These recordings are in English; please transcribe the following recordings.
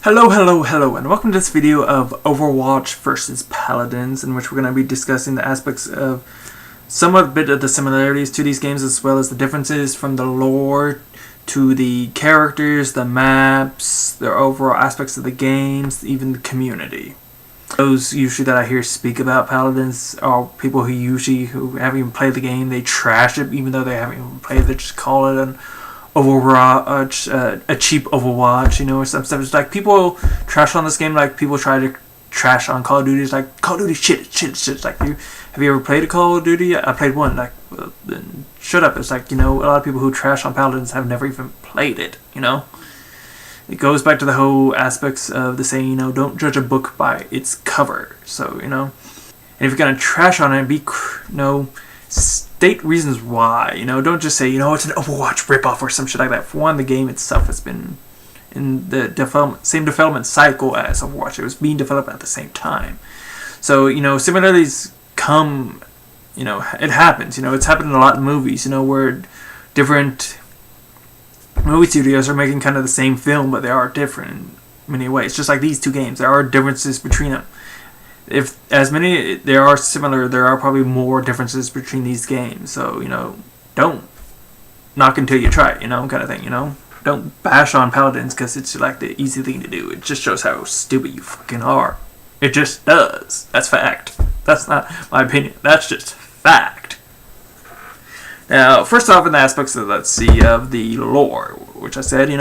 Hello, and welcome to this video of Overwatch versus Paladins, in which we're going to be discussing the aspects of somewhat bit of the similarities to these games, as well as the differences from the lore to the characters, the maps, the overall aspects of the games, even the community. Those usually that I hear speak about Paladins are people who haven't even played the game. They trash it even though they haven't even played it. They just call it an Overwatch, a cheap Overwatch, or some stuff. It's like people trash on this game like people try to trash on Call of Duty. It's like, Call of Duty shit. It's like, have you ever played a Call of Duty? I played one. Like, then shut up. It's like, a lot of people who trash on Paladins have never even played it, It goes back to the whole aspects of the saying, don't judge a book by its cover. So, and if you're going to trash on it, state reasons why. Don't just say, it's an Overwatch ripoff or some shit like that. For one, the game itself has been in the same development cycle as Overwatch. It was being developed at the same time. So, similarities come, it happens. It's happened in a lot of movies, where different movie studios are making kind of the same film, but they are different in many ways. Just like these two games, there are differences between them. If as many there are similar, there are probably more differences between these games. So don't knock until you try it, kind of thing. Don't bash on Paladins because it's like the easy thing to do. It just shows how stupid you fucking are. It just does. That's fact. That's not my opinion. That's just fact. Now, first off, in the aspects of the lore, which I said, and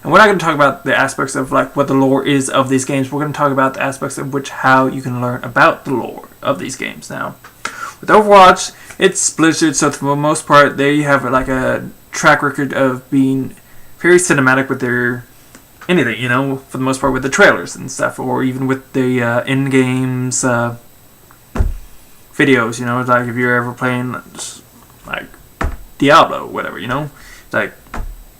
we're not going to talk about the aspects of like what the lore is of these games. We're going to talk about the aspects of how you can learn about the lore of these games. Now, with Overwatch, it's Blizzard, so for the most part, they have like a track record of being very cinematic with their anything, for the most part with the trailers and stuff, or even with the in-games videos, like if you're ever playing like Diablo, whatever, like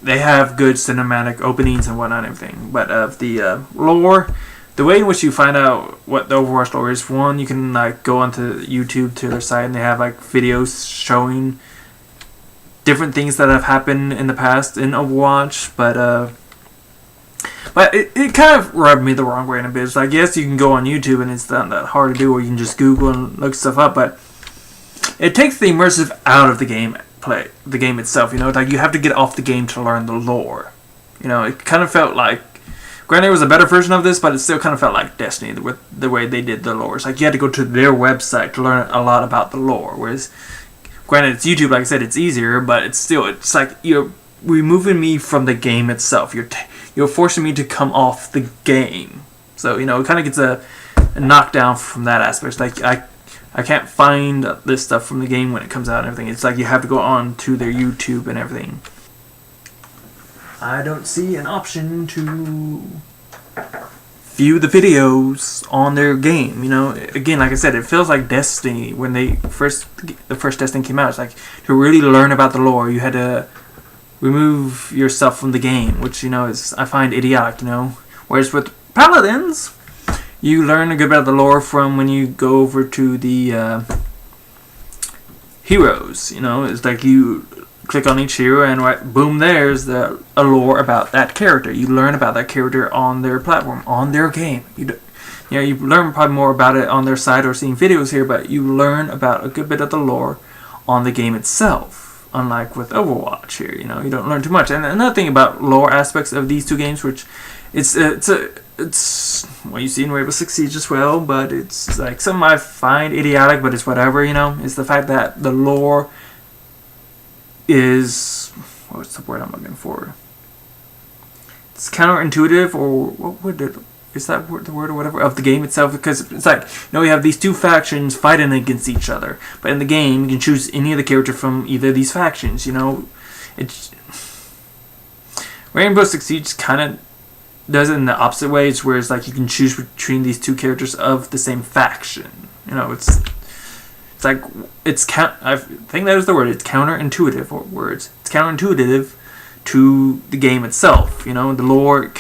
they have good cinematic openings and whatnot and everything. But of the lore, the way in which you find out what the Overwatch lore is, one, you can like go onto YouTube to their site and they have like videos showing different things that have happened in the past in Overwatch, but it kind of rubbed me the wrong way in a bit. It's like, yes, you can go on YouTube and it's not that hard to do, or you can just Google and look stuff up, but it takes the immersive out of the game itself, like you have to get off the game to learn the lore. It kind of felt like, granted it was a better version of this, but it still kind of felt like Destiny with the way they did the lore. It's like you had to go to their website to learn a lot about the lore, whereas granted it's YouTube, like I said, it's easier, but it's like you're removing me from the game itself. You're forcing me to come off the game. So, it kind of gets a knockdown from that aspect. It's like I can't find this stuff from the game when it comes out and everything. It's like you have to go on to their YouTube and everything. I don't see an option to view the videos on their game. Again, like I said, it feels like Destiny when the first Destiny came out. It's like to really learn about the lore, you had to remove yourself from the game, which is I find idiotic. Whereas with Paladins, you learn a good bit of the lore from when you go over to the heroes. It's like you click on each hero and right, boom, there's a lore about that character. You learn about that character on their platform, on their game. You learn probably more about it on their site or seeing videos here, but you learn about a good bit of the lore on the game itself. Unlike with Overwatch here, you don't learn too much. And another thing about lore aspects of these two games, which it's what you see in Rainbow Six Siege as well, but it's like something I find idiotic, but it's whatever, is the fact that the lore is, what's the word I'm looking for? It's counterintuitive, or what would it, is that the word or whatever, of the game itself, because it's like, we have these two factions fighting against each other, but in the game, you can choose any of the character from either of these factions, It's Rainbow Six Siege kind of does it in the opposite ways, where it's like you can choose between these two characters of the same faction. It's like, I think that is the word, it's counterintuitive, or words. It's counterintuitive to the game itself, the lore,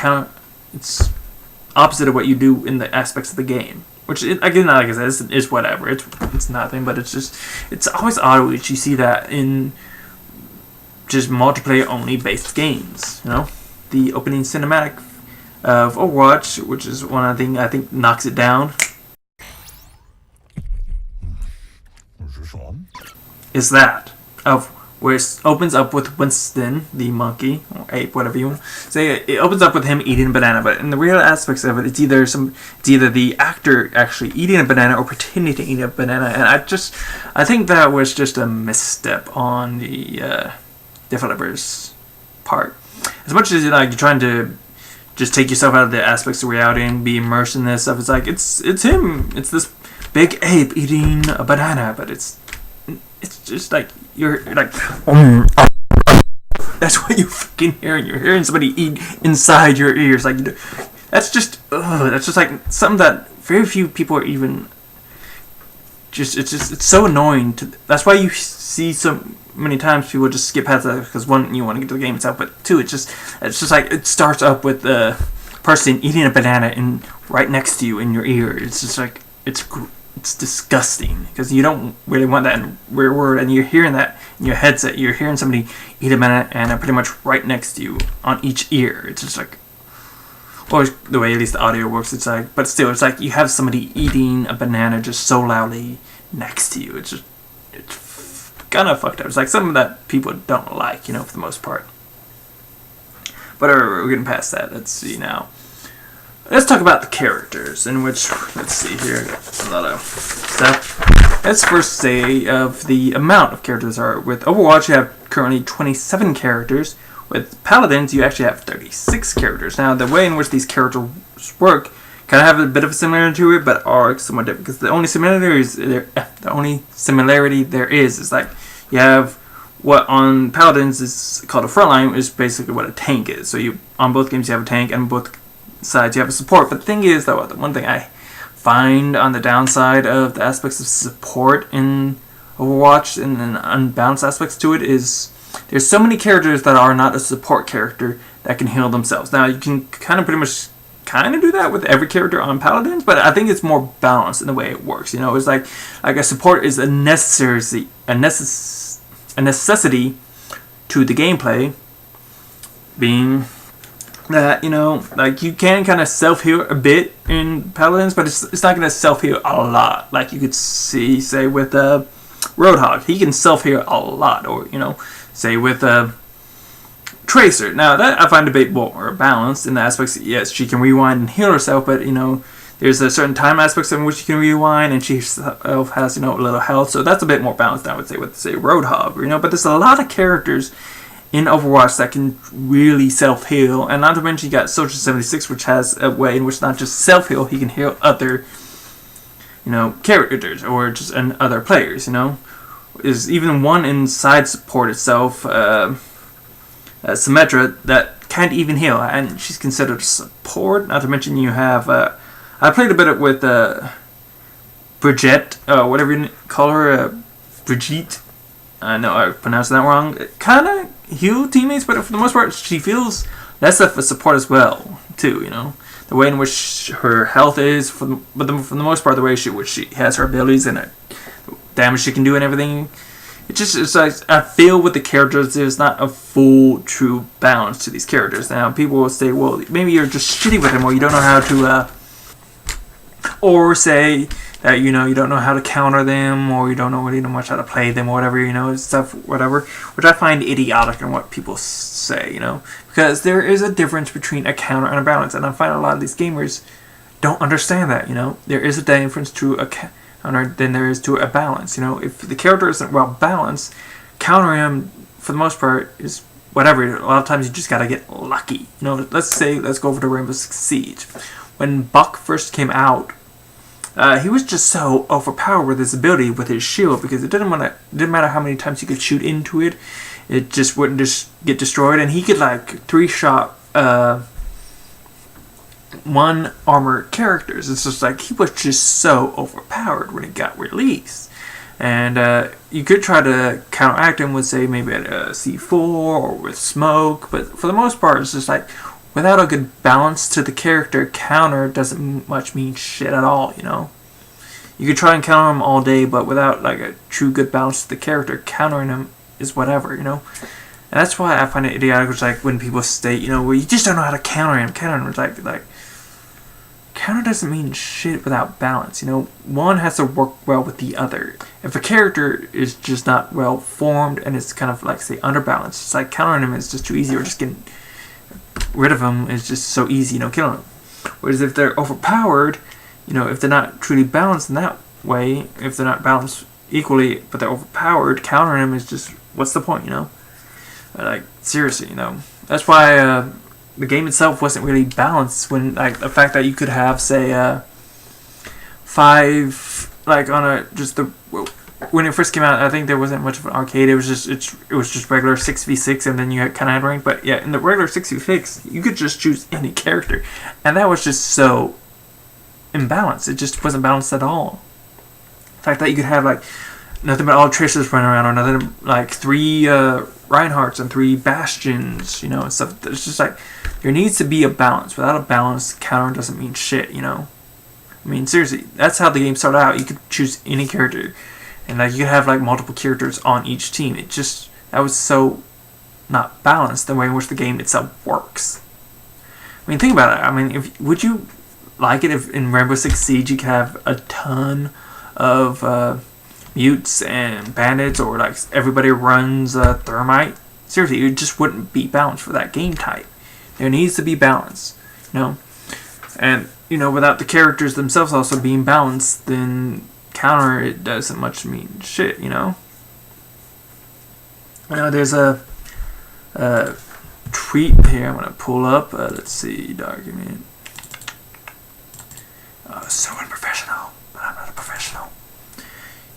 it's opposite of what you do in the aspects of the game, which again, like I said, is whatever. It's nothing, but it's always odd when you see that in just multiplayer only based games. The opening cinematic of Overwatch, which is one I think knocks it down, is that of where it opens up with Winston, the monkey, or ape, whatever you want to say. It opens up with him eating a banana, but in the real aspects of it, it's either the actor actually eating a banana or pretending to eat a banana, and I think that was just a misstep on the developers' part. As much as you're trying to just take yourself out of the aspects of reality and be immersed in this stuff, it's like it's him, it's this big ape eating a banana, but it's just like you're like that's what you're fucking hearing. You're hearing somebody eat inside your ears. Like that's just like something that very few people are even. It's so annoying. That's why you see so many times people just skip past that, because one, you want to get to the game itself, but two, it's just like it starts up with the person eating a banana right next to you in your ear. It's just like it's disgusting, because you don't really want that in real world, and you're hearing that in your headset. You're hearing somebody eat a banana and pretty much right next to you on each ear. It's just like, or the way at least the audio works, it's like, but still, it's like you have somebody eating a banana just so loudly next to you. It's kind of fucked up. It's like something that people don't like, for the most part. But we're getting past that. Let's see now. Let's talk about the characters, in which, let's see here, got a lot of stuff. Let's first say of the amount of characters there are. With Overwatch, you have currently 27 characters. With Paladins, you actually have 36 characters. Now, the way in which these characters work kind of have a bit of a similarity to it, but are somewhat different. Because the only similarity there is like you have what on Paladins is called a frontline, is basically what a tank is. So on both games you have a tank, and on both sides you have a support. But the thing is, though, the one thing I find on the downside of the aspects of support in Overwatch and then unbalanced aspects to it is there's so many characters that are not a support character that can heal themselves. Now, you can pretty much do that with every character on Paladins, but I think it's more balanced in the way it works. It's like a support is a necessity to the gameplay, being that, like you can kind of self-heal a bit in Paladins, but it's not going to self-heal a lot. Like you could say with Roadhog, he can self-heal a lot, or say with Tracer. Now that I find a bit more balanced in the aspects. Yes, she can rewind and heal herself, but there's a certain time aspects in which she can rewind, and she herself has a little health, so that's a bit more balanced, I would say, with Roadhog. But there's a lot of characters in Overwatch that can really self-heal, and not to mention you got Soldier 76, which has a way in which not just self-heal, he can heal other characters or just other players. Is even one inside support itself, Symmetra, that can't even heal, and she's considered support. Not to mention you have I played a bit with Brigitte, whatever you call her, Brigitte. I know I pronounced that wrong. Kind of heal teammates, but for the most part, she feels less of a support as well, too. The way in which her health is, for the most part, the way she has her abilities and the damage she can do and everything. It's like I feel with the characters, there's not a full, true balance to these characters. Now, people will say, well, maybe you're just shitty with them, or you don't know how to, or say that you don't know how to counter them, or you don't know really much how to play them, or whatever, stuff, whatever, which I find idiotic in what people say, because there is a difference between a counter and a balance, and I find a lot of these gamers don't understand that. There is a difference to a counter than there is to a balance. If the character isn't well balanced, countering him for the most part is whatever. A lot of times you just gotta get lucky. Let's go over to Rainbow Six Siege. When Buck first came out, he was just so overpowered with his ability with his shield, because it didn't matter how many times he could shoot into it, it just wouldn't just get destroyed, and he could like 3-shot one armor characters. It's just like he was just so overpowered when it got released, and you could try to counteract him with, say, maybe a C4 or with smoke, but for the most part, it's just like without a good balance to the character, counter doesn't much mean shit at all. You could try and counter him all day, but without like a true good balance to the character, countering him is whatever. And that's why I find it idiotic, which like when people state, well, you just don't know how to counter him. Counter him, it's like counter doesn't mean shit without balance. One has to work well with the other. If a character is just not well formed and it's kind of like, say, underbalanced, it's like countering him is just too easy, or just getting rid of him is just so easy, killing him. Whereas if they're overpowered, if they're not truly balanced in that way, if they're not balanced equally, but they're overpowered, countering them is just, what's the point, Like, seriously, That's why the game itself wasn't really balanced when, like, the fact that you could have, say, 5, like, on when it first came out, I think there wasn't much of an arcade. It was just regular 6v6, and then you kind of had ranked. But yeah, in the regular 6v6, you could just choose any character, and that was just so imbalanced. It just wasn't balanced at all. The fact that you could have like nothing but all Trishas running around, or nothing like 3 Reinhardts and 3 Bastions, and stuff. It's just like there needs to be a balance. Without a balance, counter doesn't mean shit. I mean, seriously, that's how the game started out. You could choose any character. And like you could have like multiple characters on each team. That was so not balanced the way in which the game itself works. I mean, think about it. I mean, would you like it if in Rainbow Six Siege you could have a ton of mutes and bandits, or like everybody runs thermite? Seriously, it just wouldn't be balanced for that game type. There needs to be balance, And without the characters themselves also being balanced, then counter, it doesn't much mean shit, There's a tweet here I'm gonna pull up. Let's see, document. So unprofessional, but I'm not a professional.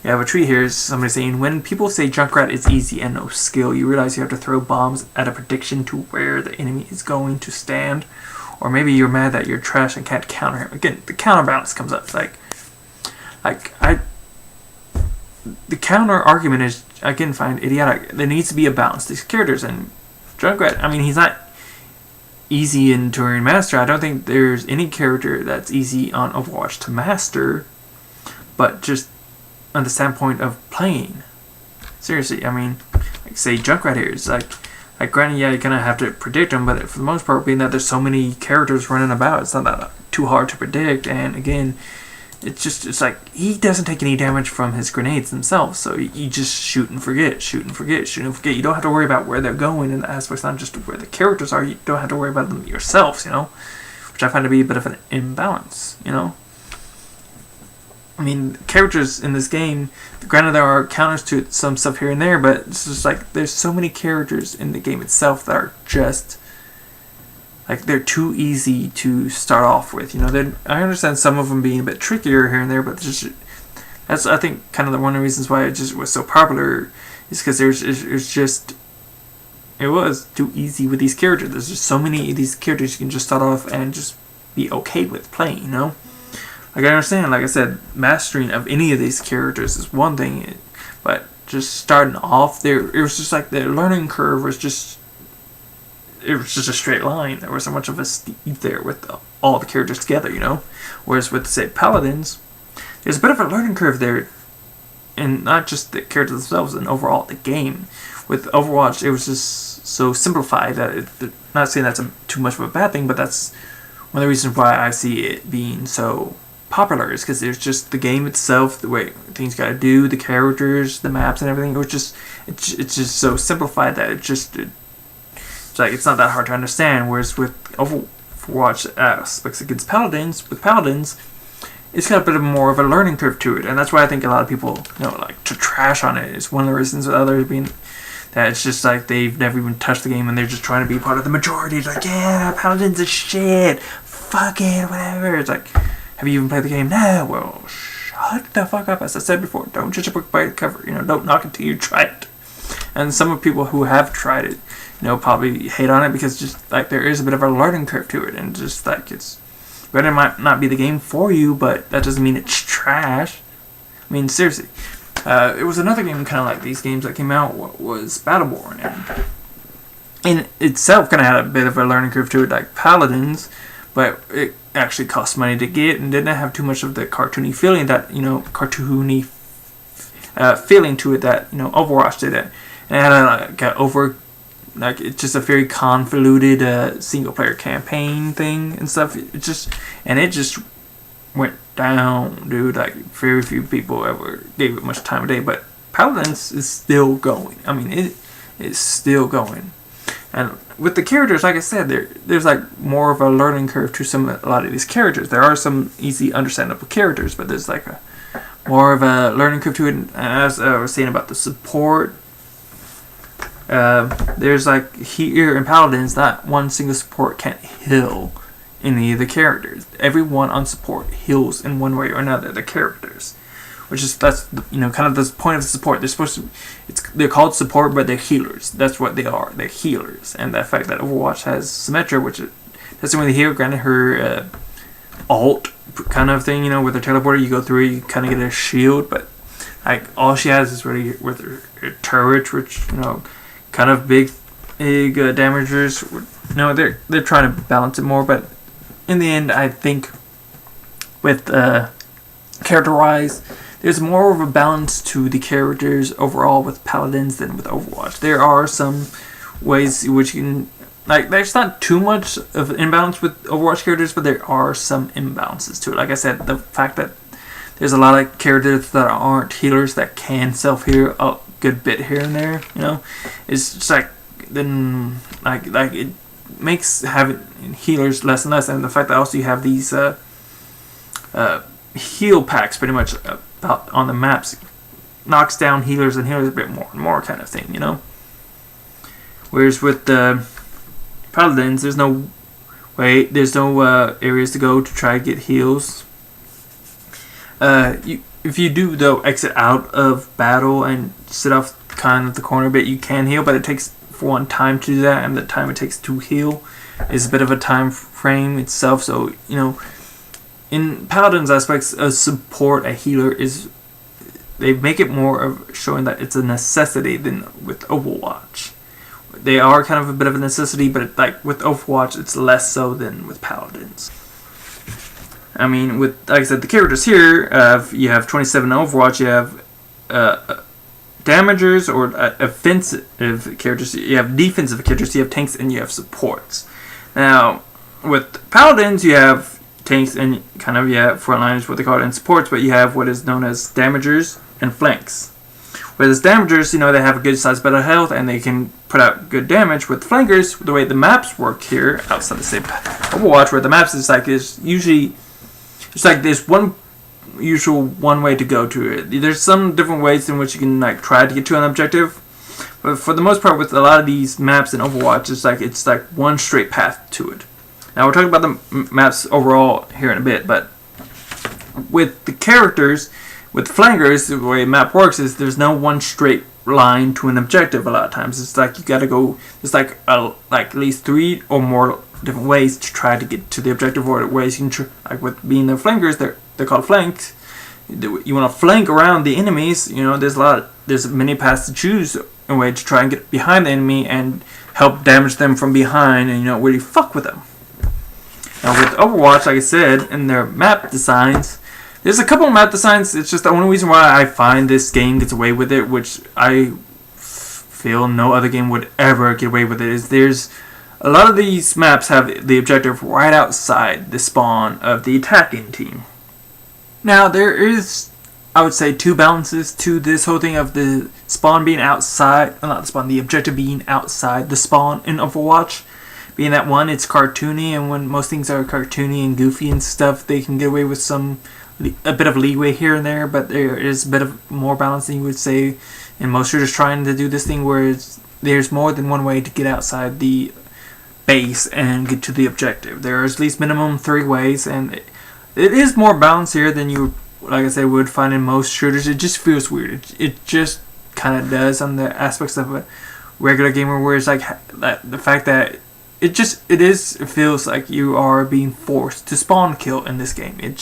You have a tweet here. Somebody saying, when people say Junkrat is easy and no skill, you realize you have to throw bombs at a prediction to where the enemy is going to stand, or maybe you're mad that you're trash and can't counter him. Again, the counterbalance comes up. The counter argument is, I can find idiotic. There needs to be a balance. These characters, and Junkrat, I mean, he's not easy in Turing Master. I don't think there's any character that's easy on Overwatch to master, but just on the standpoint of playing. Seriously, I mean, like say Junkrat here, it's like granted, yeah, you're gonna have to predict him, but for the most part, being that there's so many characters running about, it's not that too hard to predict. And again, it's like he doesn't take any damage from his grenades themselves, so you just shoot and forget. You don't have to worry about where they're going in the aspects, not just where the characters are. You don't have to worry about them yourselves, which I find to be a bit of an imbalance, I mean, characters in this game, granted there are counters to some stuff here and there, but it's just like there's so many characters in the game itself that are just like they're too easy to start off with. I understand some of them being a bit trickier here and there, but that's I think kind of one of the reasons why it just was so popular is because it was too easy with these characters. There's just so many of these characters you can just start off and just be okay with playing. Like I understand, like I said, mastering of any of these characters is one thing, but just starting off there, it was just like the learning curve was just. It was just a straight line. There wasn't much of a steep there with all the characters together, Whereas with, say, Paladins, there's a bit of a learning curve there, and not just the characters themselves, and overall the game. With Overwatch, it was just so simplified that not saying that's too much of a bad thing, but that's one of the reasons why I see it being so popular is because there's just the game itself, the way things got to do, the characters, the maps, and everything. It's just so simplified that it's like it's not that hard to understand. Whereas with Overwatch aspects against Paladins, it's got a bit of more of a learning curve to it, and that's why I think a lot of people, like to trash on it. Is one of the reasons. Others being that it's just like they've never even touched the game and they're just trying to be part of the majority. It's like, yeah, Paladins is shit. Fuck it, whatever. It's like, have you even played the game? No. Well, shut the fuck up. As I said before, don't judge a book by the cover. Don't knock it till you try it. And some of the people who have tried it, probably hate on it because just like there is a bit of a learning curve to it, and just like it might not be the game for you, but that doesn't mean it's trash. I mean, seriously, it was another game kind of like these games that came out was Battleborn, and in itself kind of had a bit of a learning curve to it, like Paladins, but it actually cost money to get and didn't have too much of the cartoony feeling that feeling to it that Overwatch did it, and it had a over like it's just a very convoluted single player campaign thing and stuff. It just went down, dude. Like very few people ever gave it much time of day, but Paladins is still going. I mean, it is still going. And with the characters, like I said, there's like more of a learning curve to a lot of these characters. There are some easy, understandable characters, but there's like more of a learning curve to it. And as I was saying about the support, there's like here in Paladins, not one single support can't heal any of the characters. Everyone on support heals in one way or another the characters, that's kind of the point of the support. They're called support, but they're healers. That's what they are. They're healers. And the fact that Overwatch has Symmetra, which doesn't really heal. Granted, her alt kind of thing, with her teleporter, you go through, you kind of get a shield, but like all she has is really with her turret, which kind of big damagers. They're trying to balance it more, but in the end, I think with character-wise, there's more of a balance to the characters overall with Paladins than with Overwatch. There are some ways in which you can, like, there's not too much of an imbalance with Overwatch characters, but there are some imbalances to it. Like I said, the fact that there's a lot of characters that aren't healers that can self-heal a good bit here and there, it's just like, then, like it makes having healers less and less, and the fact that also you have these heal packs pretty much about on the maps knocks down healers and healers a bit more and more kind of thing, Whereas with the Paladins, there's no areas to go to try to get heals. If you do though exit out of battle and sit off kind of the corner a bit, you can heal, but it takes for one time to do that, and the time it takes to heal is a bit of a time frame itself. So in Paladins aspects, a support, a healer they make it more of showing that it's a necessity than with Overwatch. They are kind of a bit of a necessity, but like with Overwatch, it's less so than with Paladins. I mean, with, like I said, the characters here, you have 27 in Overwatch, you have damagers or offensive characters, you have defensive characters, you have tanks, and you have supports. Now, with Paladins, you have tanks and kind of, frontliners, what they call it, and supports, but you have what is known as damagers and flanks. Whereas damagers, they have a good size bit of health and they can put out good damage. With flankers, the way the maps work here, outside the same Overwatch, where the maps is usually, it's like there's one way to go to it. There's some different ways in which you can try to get to an objective, but for the most part, with a lot of these maps in Overwatch, it's like one straight path to it. Now we're talking about the maps overall here in a bit, but with the characters, with flankers, the way map works is there's no one straight line to an objective. A lot of times, it's like you gotta go. It's like at least 3 or more different ways to try to get to the objective, or ways you can like with being the flankers. They're called flanks. You want to flank around the enemies. There's many paths to choose a way to try and get behind the enemy and help damage them from behind, and really fuck with them. Now with Overwatch, like I said, in their map designs, there's a couple of map designs. It's just the only reason why I find this game gets away with it, which I feel no other game would ever get away with it, is there's a lot of these maps have the objective right outside the spawn of the attacking team. Now there is, I would say, 2 balances to this whole thing of the spawn being outside, not the spawn, the objective being outside the spawn in Overwatch. Being that one, it's cartoony, and when most things are cartoony and goofy and stuff, they can get away with a bit of leeway here and there, but there is a bit of more balance than you would say in most shooters trying to do this thing where there's more than one way to get outside the base and get to the objective. There's at least minimum 3 ways, and it is more balanced here than you, like I said, would find in most shooters. It just feels weird. It just kind of does on the aspects of a regular gamer, where it's like the fact that it feels like you are being forced to spawn kill in this game. It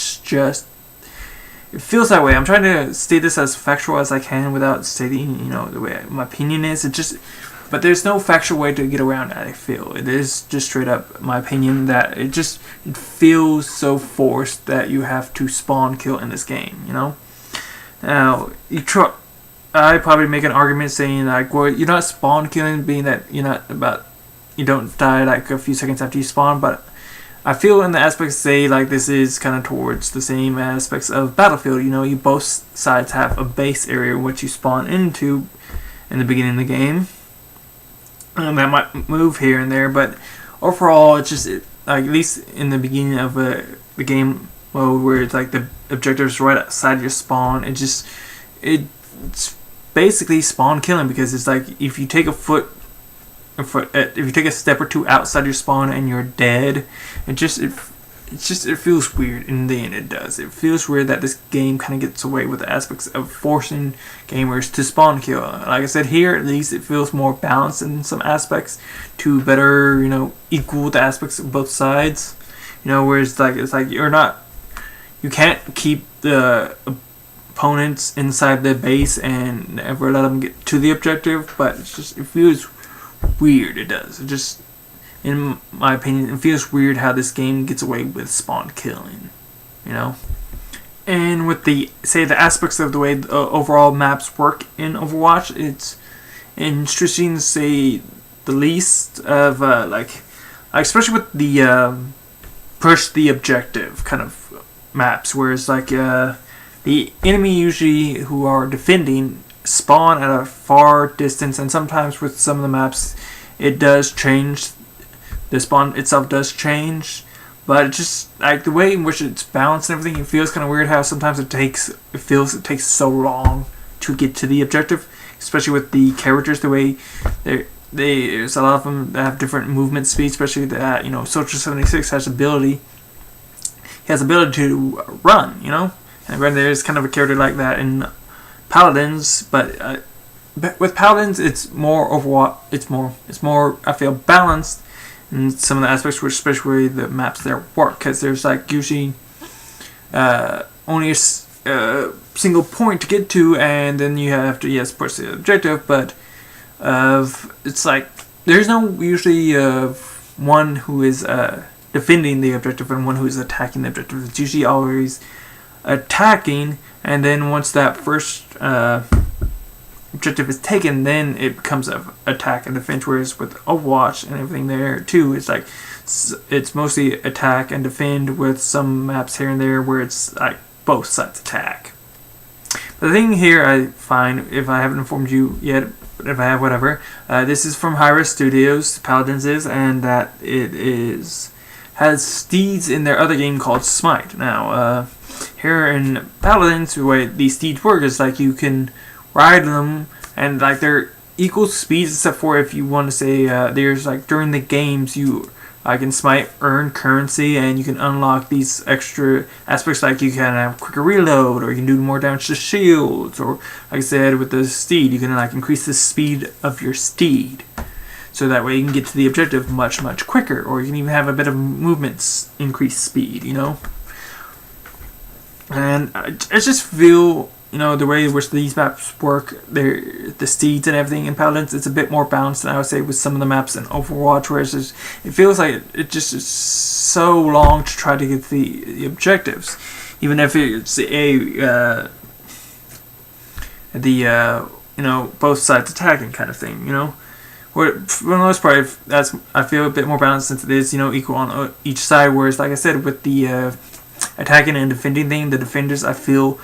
feels that way. I'm trying to state this as factual as I can without stating, the way my opinion is. But there's no factual way to get around that, I feel. It is just straight up my opinion that it feels so forced that you have to spawn kill in this game, Now, I probably make an argument saying like, well, you're not spawn killing, being that you don't die like a few seconds after you spawn, but I feel in the aspects say like this is kind of towards the same aspects of Battlefield. You know, you both sides have a base area which you spawn into in the beginning of the game. That might move here and there, but overall, it's just like at least in the beginning of the game mode where it's like the objectives right outside your spawn. It's basically spawn killing, because it's like if you take if you take a step or two outside your spawn and you're dead, it feels weird. In the end, it does. It feels weird that this game kind of gets away with the aspects of forcing gamers to spawn kill. Like I said, here at least it feels more balanced in some aspects to better, you know, equal the aspects of both sides. You know, whereas it's like you can't keep the opponents inside the base and never let them get to the objective, but it feels weird. It does. It just, in my opinion, it feels weird how this game gets away with spawn killing, you know. And with the aspects of the way the overall maps work in Overwatch, it's interesting to say the least of like especially with the push the objective kind of maps, whereas like the enemy usually who are defending spawn at a far distance, and sometimes with some of the maps it does change, the spawn itself does change, but it's just like the way in which it's balanced and everything, it feels kind of weird how sometimes it takes so long to get to the objective, especially with the characters, the way there's a lot of them that have different movement speeds, especially that, you know, Soldier 76 has ability to run, you know, and there's kind of a character like that in Paladins, but with Paladins it's more Overwatch. It's more I feel balanced in some of the aspects, which especially the maps there work, because there's like usually only a single point to get to, and then you have to push the objective, but it's like there's no usually one who is defending the objective and one who is attacking the objective. It's usually always attacking, and then once that first objective is taken, then it becomes an attack and defense. Whereas with Overwatch and everything there too, it's like it's mostly attack and defend, with some maps here and there where it's like both sides attack. But the thing here I find, if I haven't informed you yet, but if I have, whatever, this is from Hi-Rez Studios, Paladins is, and that it has steeds in their other game called Smite. Now, here in Paladins, the way these steeds work is like you can ride them, and like they're equal speeds, except for if you want to say there's like during the games you in Smite earn currency, and you can unlock these extra aspects, like you can have quicker reload, or you can do more damage to shields, or like I said with the steed, you can like increase the speed of your steed, so that way you can get to the objective much quicker, or you can even have a bit of movement increased speed, you know. And I just feel, you know, the way in which these maps work, the steeds and everything in Paladins, it's a bit more balanced than I would say with some of the maps in Overwatch, whereas it feels like it just is so long to try to get the objectives, even if it's you know, both sides attacking kind of thing, you know. Where for the most part, I feel a bit more balanced since it is, you know, equal on each side. Whereas, like I said, with the attacking and defending thing, the defenders I feel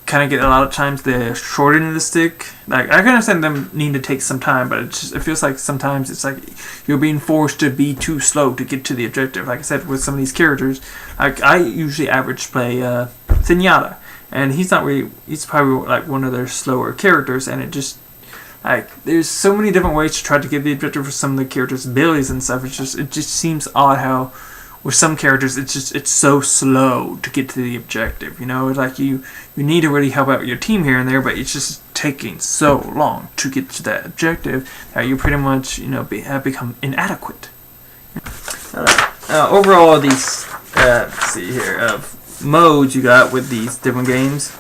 kind of get a lot of times the short end of the stick. Like I can understand them needing to take some time, but it feels like sometimes it's like you're being forced to be too slow to get to the objective. Like I said, with some of these characters, like I usually average play Zenyatta, and he's probably like one of their slower characters, and it just like there's so many different ways to try to get the objective for some of the characters' abilities and stuff. It just seems odd how with some characters it's so slow to get to the objective. You know, it's like you need to really help out your team here and there, but it's just taking so long to get to that objective that you pretty much, you know, have become inadequate. Overall, these let's see here modes you got with these different games.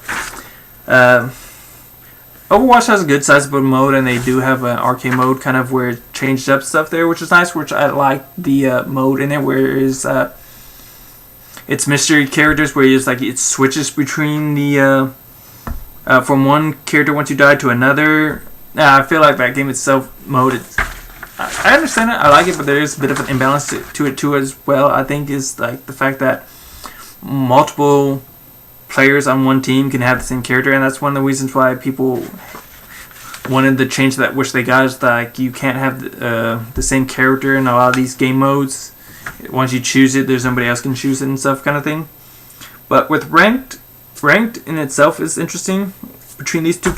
Overwatch has a good sizable mode, and they do have an arcade mode kind of where it changed up stuff there, which is nice, which I like the mode in it where it's mystery characters, where it's like it switches between the from one character once you die to another. I feel like that game itself mode. I understand it. I like it, but there is a bit of an imbalance to it too as well. I think is like the fact that multiple players on one team can have the same character, and that's one of the reasons why people wanted the change that which they got is like you can't have the same character in a lot of these game modes. Once you choose it, there's nobody else can choose it and stuff kind of thing. But with ranked in itself is interesting between these two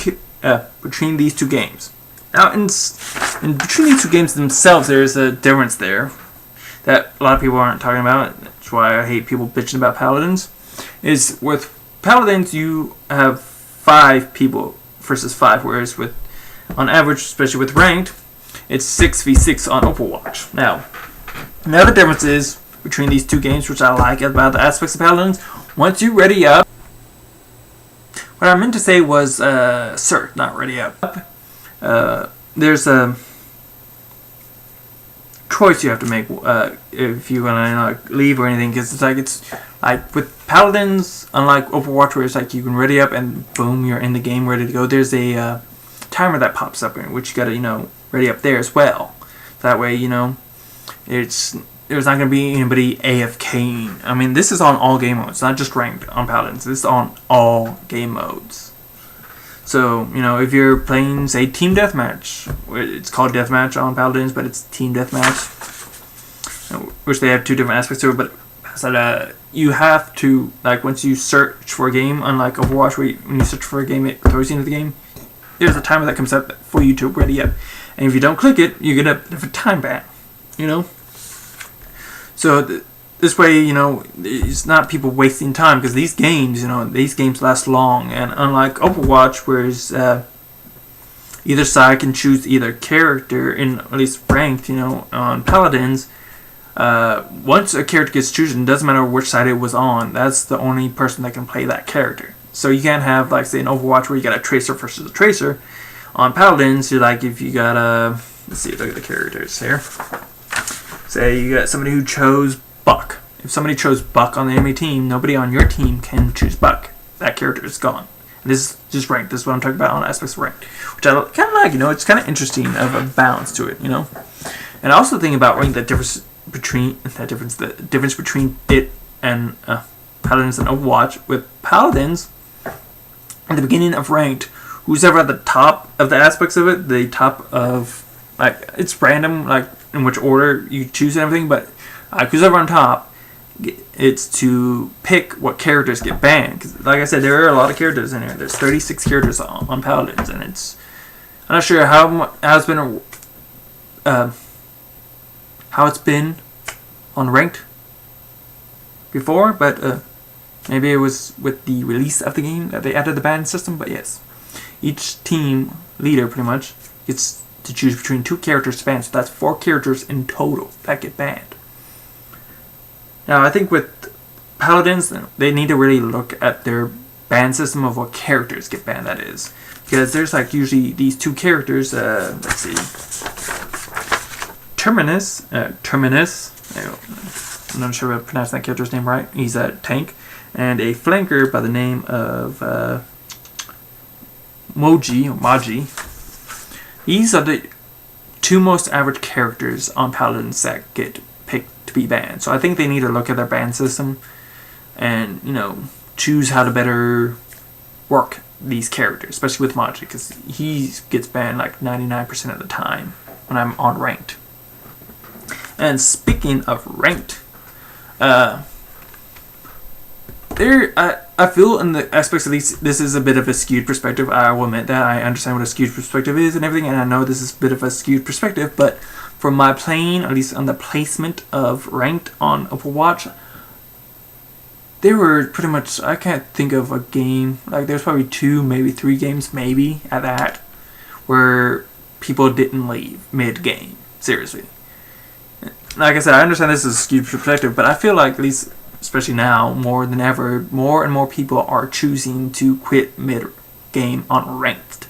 games. Now, in between these two games themselves, there is a difference there that a lot of people aren't talking about. That's why I hate people bitching about Paladins. Is with Paladins you have 5 people versus 5, whereas on average, especially with ranked, it's 6v6 on Overwatch. Now, another difference is between these two games, which I like about the aspects of Paladins. Once you ready up, what I meant to say was, sir, not ready up. There's a choice you have to make if you want to leave or anything, because it's like with Paladins, unlike Overwatch, where it's like you can ready up and boom, you're in the game ready to go. There's a timer that pops up in which you gotta ready up there as well. That way there's not gonna be anybody AFKing. I mean, this is on all game modes, not just ranked on Paladins. This is on all game modes. So if you're playing, say, team deathmatch, it's called deathmatch on Paladins, but it's team deathmatch, which they have 2 different aspects to it. But you have to, like, once you search for a game, unlike Overwatch, where when you search for a game, it throws you into the game. There's a timer that comes up for you to ready up, and if you don't click it, you get a different time ban. So this way, it's not people wasting time, because these games last long, and unlike Overwatch, whereas either side can choose either character in at least ranked, on Paladins. Once a character gets chosen, it doesn't matter which side it was on. That's the only person that can play that character. So you can't have, like, say, in Overwatch where you got a tracer versus a tracer. On Paladins, you're like, if you got a, let's see, look at the characters here. Say you got somebody who chose Buck. If somebody chose Buck on the enemy team, nobody on your team can choose Buck. That character is gone. And this is just ranked. This is what I'm talking about on aspects of ranked, which I kind of like. It's kind of interesting of a balance to it. And I also think about ranked, the difference between it and Paladins and Overwatch. With Paladins, at the beginning of ranked, who's ever at the top of the aspects of it, the top of, like, it's random, like, in which order you choose and everything, but who's ever on top, it's to pick what characters get banned. Because, like I said, there are a lot of characters in here. There's 36 characters on Paladins, and I'm not sure how it's been on ranked before, but maybe it was with the release of the game that they added the ban system. But yes, each team leader pretty much gets to choose between 2 characters to ban, so that's 4 characters in total that get banned. Now, I think with Paladins, they need to really look at their ban system of what characters get banned, that is. Because there's, like, usually these 2 characters, let's see, Terminus, I'm not sure if I pronounced that character's name right, he's a tank, and a flanker by the name of Magi. These are the 2 most average characters on Paladins that get picked to be banned. So I think they need to look at their ban system and, choose how to better work these characters, especially with Magi, because he gets banned like 99% of the time when I'm on ranked. And speaking of ranked, I feel in the aspects of these, this is a bit of a skewed perspective. I will admit that. I understand what a skewed perspective is and everything, and I know this is a bit of a skewed perspective, but from my playing, at least on the placement of ranked on Overwatch, there were pretty much, I can't think of a game, like there's probably 2, maybe 3 games, maybe, at that, where people didn't leave mid-game. Seriously. Like I said, I understand this is a skewed perspective, but I feel like, at least especially now, more than ever, more and more people are choosing to quit mid-game on ranked,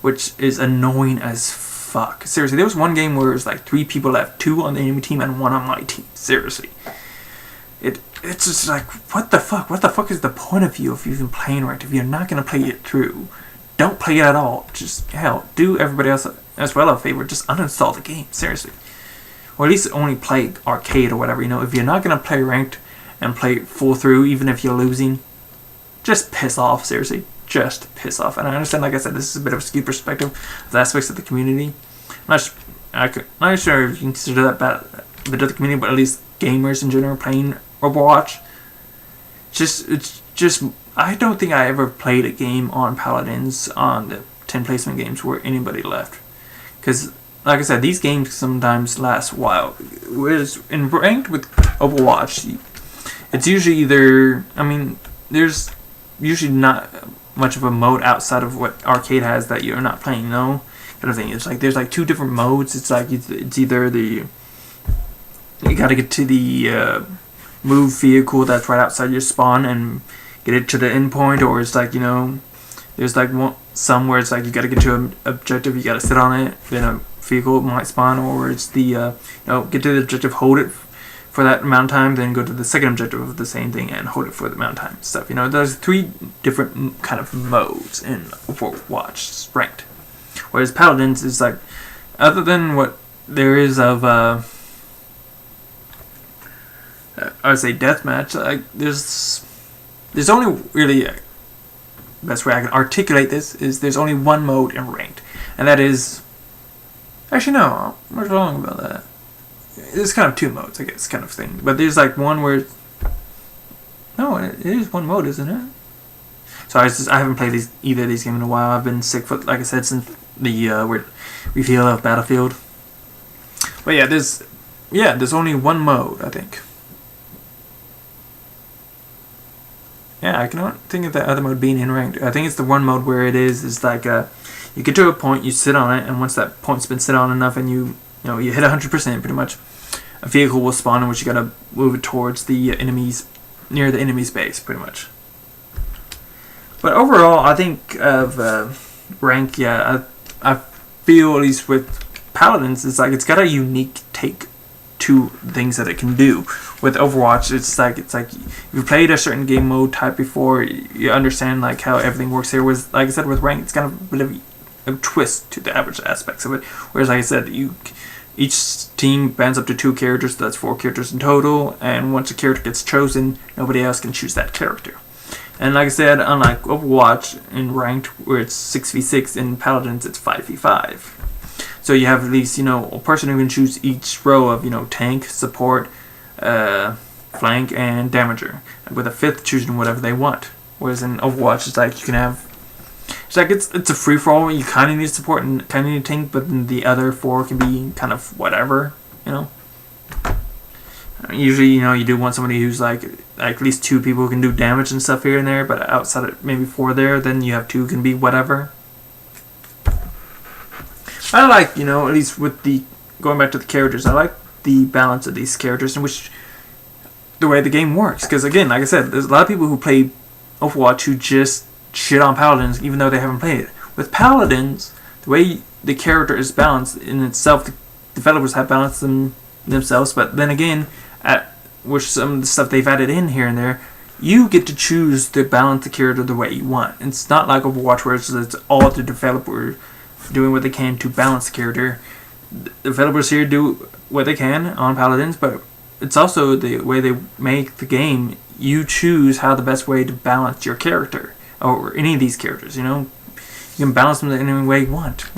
which is annoying as fuck. Seriously, there was one game where it was like 3 people left, 2 on the enemy team and 1 on my team. Seriously. it's just like, what the fuck? What the fuck is the point of you if you're even playing ranked? If you're not gonna play it through, don't play it at all. Just hell, do everybody else as well a favor. Just uninstall the game, seriously, or at least only play arcade or whatever. If you're not gonna play ranked and play it full through, even if you're losing, just piss off. Seriously, just piss off. And I understand, like I said, this is a bit of a skewed perspective of the aspects of the community. I'm not sure if you can consider that a bit of the community, but at least gamers in general playing Overwatch. It's just I don't think I ever played a game on Paladins on the 10 placement games where anybody left, because like I said, these games sometimes last a while. Whereas in ranked with Overwatch, it's usually either, there's usually not much of a mode outside of what arcade has that you're not playing, kind of thing. It's like there's like 2 different modes. It's like it's either you got to get to the move vehicle that's right outside your spawn and get it to the end point, or it's like, there's like somewhere it's like you got to get to an objective, you got to sit on it, then a vehicle might spawn, or it's the get to the objective, hold it for that amount of time, then go to the second objective of the same thing and hold it for the amount of time stuff. There's 3 different kind of modes in Overwatch ranked, whereas Paladins is like, other than what there is of I would say deathmatch, like there's only really, best way I can articulate this is there's only one mode in ranked, and that is, actually no, I'm not wrong about that. There's kind of 2 modes, I guess, kind of thing. But there's like one where, no, it is one mode, isn't it? So I haven't played either of these games in a while. I've been sick for, like I said, since the reveal of Battlefield. But yeah, there's only one mode, I think. Yeah, I cannot think of the other mode being in ranked. I think it's the one mode where it is like you get to a point, you sit on it, and once that point's been sit on enough, and you hit 100% pretty much, a vehicle will spawn in which you gotta move it towards the enemies, near the enemy's base, pretty much. But overall, I think of rank. Yeah, I feel, at least with Paladins, it's like it's got a unique take to things that it can do. With Overwatch, it's like if you played a certain game mode type before, you understand like how everything works here. Was, like I said, with rank, it's kind of a bit of a twist to the average aspects of it. Whereas, like I said, each team bans up to 2 characters, so that's 4 characters in total, and once a character gets chosen, nobody else can choose that character. And like I said, unlike Overwatch in ranked, where it's 6v6, in Paladins it's 5v5. So you have at least, a person who can choose each row of, tank, support, flank, and damager, with a 5th choosing whatever they want. Whereas in Overwatch, it's like you can have, it's a free for all. You kind of need support and kind of need tank, but then the other 4 can be kind of whatever. Usually, you do want somebody who's like at least 2 people who can do damage and stuff here and there, but outside of maybe 4 there, then you have 2 who can be whatever. I like, at least with going back to the characters, I like the balance of these characters in which the way the game works. Because again, like I said, there's a lot of people who play Overwatch who just shit on Paladins even though they haven't played it. With Paladins, the way the character is balanced in itself, the developers have balanced themselves, but then again, with some of the stuff they've added in here and there, you get to choose to balance the character the way you want. It's not like Overwatch where it's all the developer doing what they can to balance the character. The developers here do what they can on Paladins, but it's also the way they make the game. You choose how the best way to balance your character, or any of these characters. You can balance them in any way you want.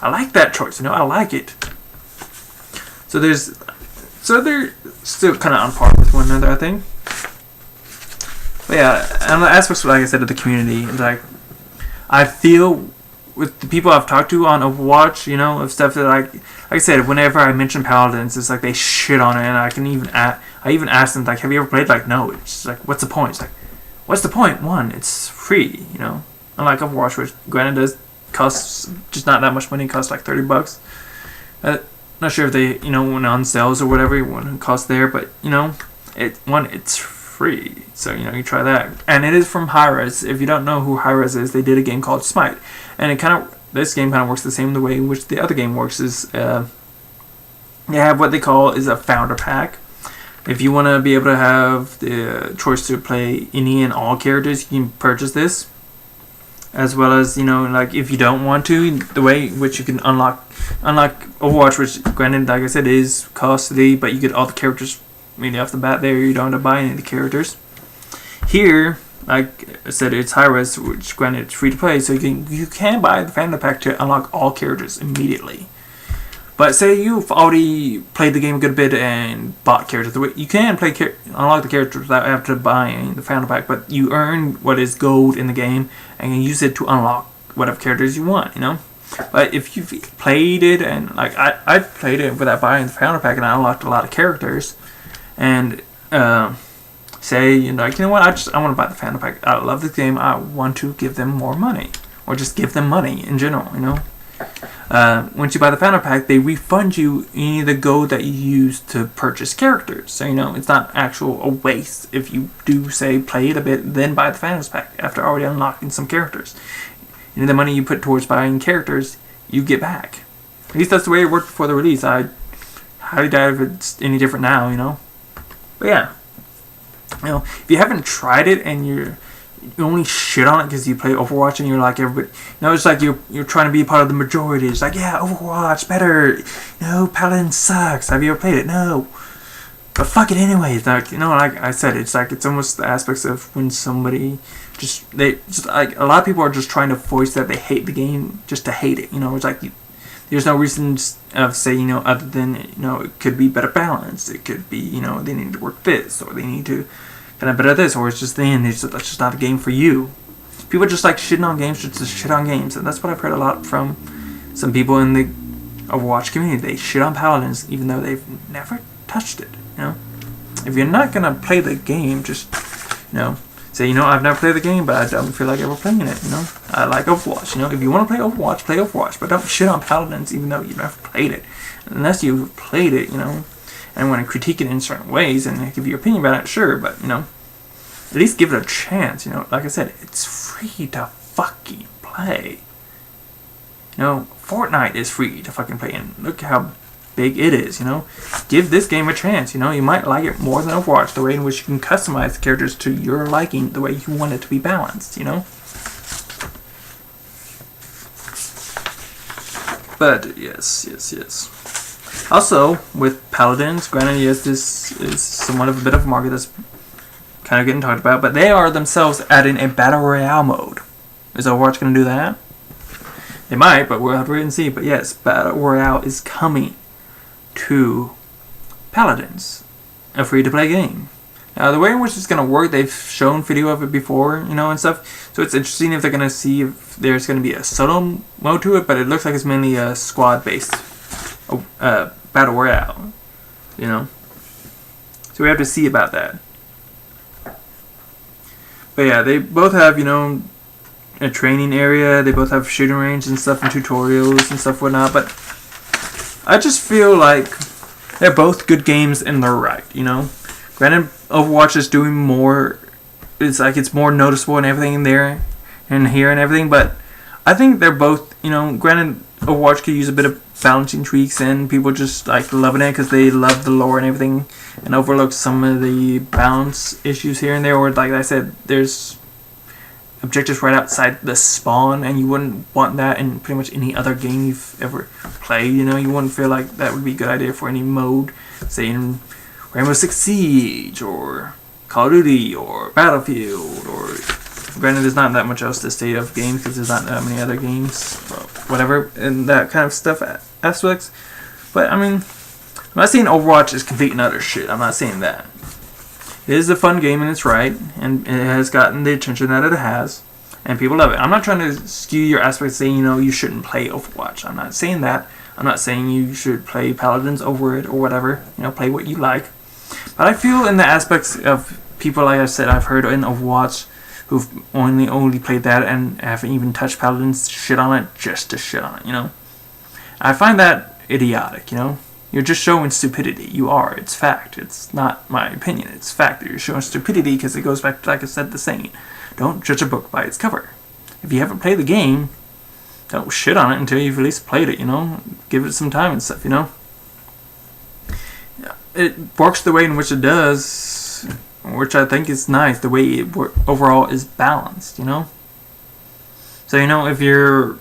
I like that choice. I like it. So they're still kind of on par with one another, I think. But yeah, and the aspects, like I said, of the community, it's like I feel with the people I've talked to on Overwatch, of stuff that like I said, whenever I mention Paladins, it's like they shit on it, and I even ask them like, have you ever played? Like, no. It's like, what's the point? It's like, what's the point? One, it's free, Unlike Overwatch, which granted does cost just not that much money, it costs like $30. Not sure if they, when on sales or whatever, it costs there, but it's free, so you try that. And it is from Hi-Rez. If you don't know who Hi-Rez is, they did a game called Smite, and this game kind of works the same the way in which the other game works. Is they have what they call is a founder pack, If you want to be able to have the choice to play any and all characters, you can purchase this. As well as, like if you don't want to, the way in which you can unlock Overwatch, which granted, like I said, is costly, but you get all the characters really off the bat there. You don't have to buy any of the characters. Here, like I said, it's high res, which granted it's free to play, so you can buy the Phantom Pack to unlock all characters immediately. But say you've already played the game a good bit and bought characters. You can unlock the characters without having to buy the Phantom Pack, but you earn what is gold in the game and you use it to unlock whatever characters you want, But if you've played it, and like I played it without buying the Phantom Pack and I unlocked a lot of characters, and say, you know what, I want to buy the Phantom Pack. I love this game. I want to give them more money, or just give them money in general, Once you buy the Phantom Pack, they refund you any of the gold that you use to purchase characters. So, it's not a waste if you do, say, play it a bit, then buy the Phantom Pack after already unlocking some characters. The money you put towards buying characters, you get back. At least that's the way it worked before the release. I highly doubt if it's any different now, But yeah, if you haven't tried it and you only shit on it because you play Overwatch and you're like everybody, it's like you're trying to be part of the majority. It's like, yeah, Overwatch better. Paladin sucks. Have you ever played it? No. But fuck it anyways. Like, like I said, it's almost the aspects of when somebody like a lot of people are just trying to voice that they hate the game just to hate it. It's like there's no reason of say, other than, it could be better balanced. It could be, they need to work this, or they need to kind of better this, or it's just that's just not a game for you. People just like shitting on games just to shit on games, and that's what I've heard a lot from some people in the Overwatch community. They shit on Paladins even though they've never touched it. If you're not gonna play the game, just say, I've never played the game, but I don't feel like ever playing it. I like Overwatch. If you want to play Overwatch, but don't shit on Paladins even though you've never played it, unless you've played it, and want to critique it in certain ways and give your opinion about it, sure, but, at least give it a chance, Like I said, it's free to fucking play. Fortnite is free to fucking play, and look how big it is, Give this game a chance, You might like it more than Overwatch, the way in which you can customize the characters to your liking, the way you want it to be balanced, But, yes. Also, with Paladins, granted, yes, this is somewhat of a bit of a market that's kind of getting talked about, but they are themselves adding a Battle Royale mode. Is Overwatch going to do that? They might, but we'll have to wait and see. But yes, Battle Royale is coming to Paladins, a free-to-play game. Now, the way in which it's going to work, they've shown video of it before, and stuff. So it's interesting if they're going to see if there's going to be a solo mode to it, but it looks like it's mainly a squad-based Battle Royale, So we have to see about that. But yeah, they both have, a training area. They both have shooting range and stuff and tutorials and stuff whatnot. But I just feel like they're both good games in their right, Granted, Overwatch is doing more. It's like it's more noticeable and everything in there and here and everything. But I think they're both, granted, Overwatch could use a bit of balancing tweaks, and people just like loving it because they love the lore and everything, and overlook some of the balance issues here and there. Or like I said, there's objectives right outside the spawn, and you wouldn't want that in pretty much any other game you've ever played. You wouldn't feel like that would be a good idea for any mode, say in Rainbow Six Siege or Call of Duty or Battlefield, or granted, there's not that much else to state of games because there's not that many other games, whatever, and that kind of stuff aspects. But I mean, I'm not saying Overwatch is complete and utter shit. I'm not saying that. It is a fun game in its right, and it has gotten the attention that it has, and people love it. I'm not trying to skew your aspects saying, you shouldn't play Overwatch. I'm not saying that. I'm not saying you should play Paladins over it or whatever. Play what you like. But I feel in the aspects of people, like I said, I've heard in Overwatch who've only played that and haven't even touched Paladins, shit on it just to shit on it, I find that idiotic, You're just showing stupidity. You are. It's fact. It's not my opinion. It's fact that you're showing stupidity because it goes back to, like I said, the saying, don't judge a book by its cover. If you haven't played the game, don't shit on it until you've at least played it, Give it some time and stuff, Yeah. it works the way in which it does, which I think is nice. The way it overall is balanced, you know. So if you're,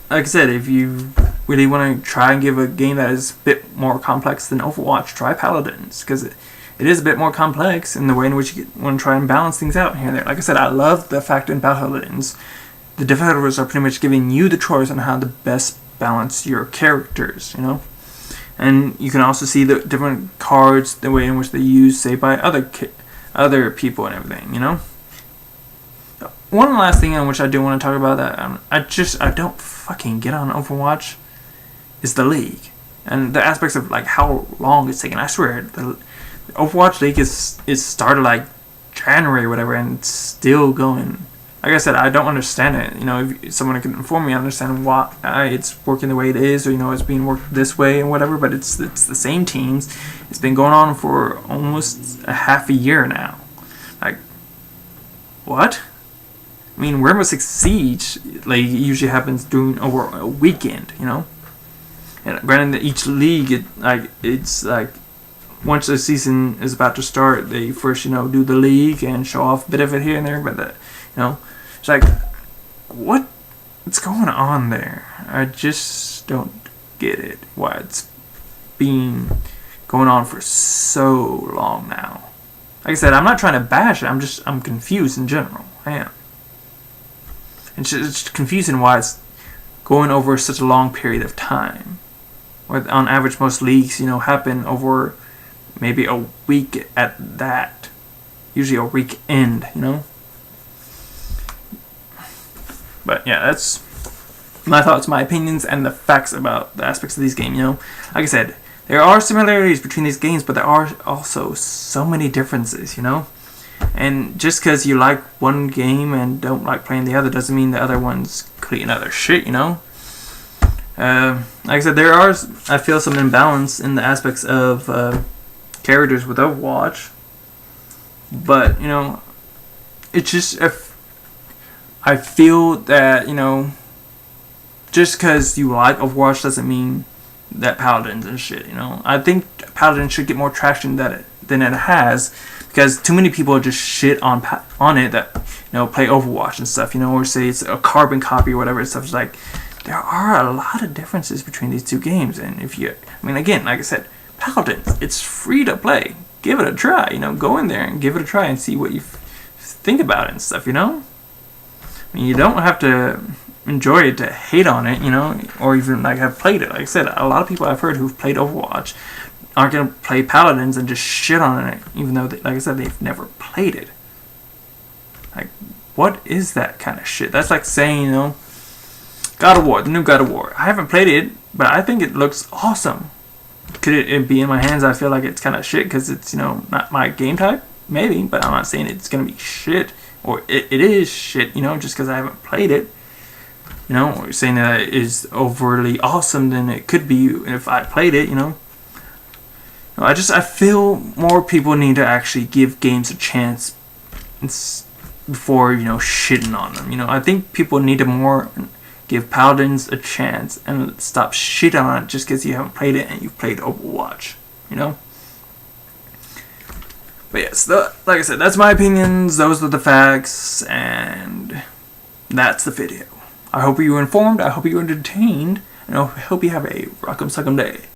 like I said, if you really want to try and give a game that is a bit more complex than Overwatch, try Paladins, because it is a bit more complex in the way in which you want to try and balance things out here and there. Like I said, I love the fact in Paladins, the developers are pretty much giving you the choice on how to best balance your characters, And you can also see the different cards, the way in which they're used, say, by other people and everything, One last thing on which I do want to talk about that I don't fucking get on Overwatch is the league. And the aspects of like how long it's taken. I swear, the Overwatch League is started like January or whatever, and it's still going. Like I said, I don't understand it. If someone can inform me, I understand why it's working the way it is, or it's being worked this way and whatever. But it's the same teams. It's been going on for almost a half a year now. Like, what? I mean, Rainbow Six Siege usually happens during over a weekend, And granted, that each league, it's like once the season is about to start, they first do the league and show off a bit of it here and there. But it's like, what's going on there? I just don't get it. Why it's been going on for so long now. Like I said, I'm not trying to bash it. I'm confused in general. I am. It's confusing why it's going over such a long period of time. Where on average, most leagues, happen over maybe a week at that. Usually a weekend, But yeah, that's my thoughts, my opinions, and the facts about the aspects of these games, Like I said, there are similarities between these games, but there are also so many differences, And just because you like one game and don't like playing the other doesn't mean the other one's complete another shit, Like I said, there are, I feel, some imbalance in the aspects of characters with Overwatch. But, it's just, I feel that, just because you like Overwatch doesn't mean that Paladins and shit, I think Paladins should get more traction than it has, because too many people just shit on it that play Overwatch and stuff, or say it's a carbon copy or whatever and stuff. It's like, there are a lot of differences between these two games, and again, like I said, Paladins, it's free to play. Give it a try, go in there and give it a try and see what you think about it and stuff, you don't have to enjoy it to hate on it, or even have played it. Like I said, a lot of people I've heard who've played Overwatch aren't going to play Paladins and just shit on it, even though, like I said, they've never played it. Like, what is that kind of shit? That's like saying, God of War, the new God of War. I haven't played it, but I think it looks awesome. Could it be in my hands? I feel like it's kind of shit because it's, not my game type. Maybe, but I'm not saying it's going to be shit. Or it is shit, just because I haven't played it. Or saying that it is overly awesome than it could be if I played it, I feel more people need to actually give games a chance before, shitting on them. I think people need to more give Paladins a chance and stop shitting on it just because you haven't played it and you've played Overwatch, But yes, like I said, that's my opinions, those are the facts, and that's the video. I hope you were informed, I hope you were entertained, and I hope you have a rock'em sock'em day.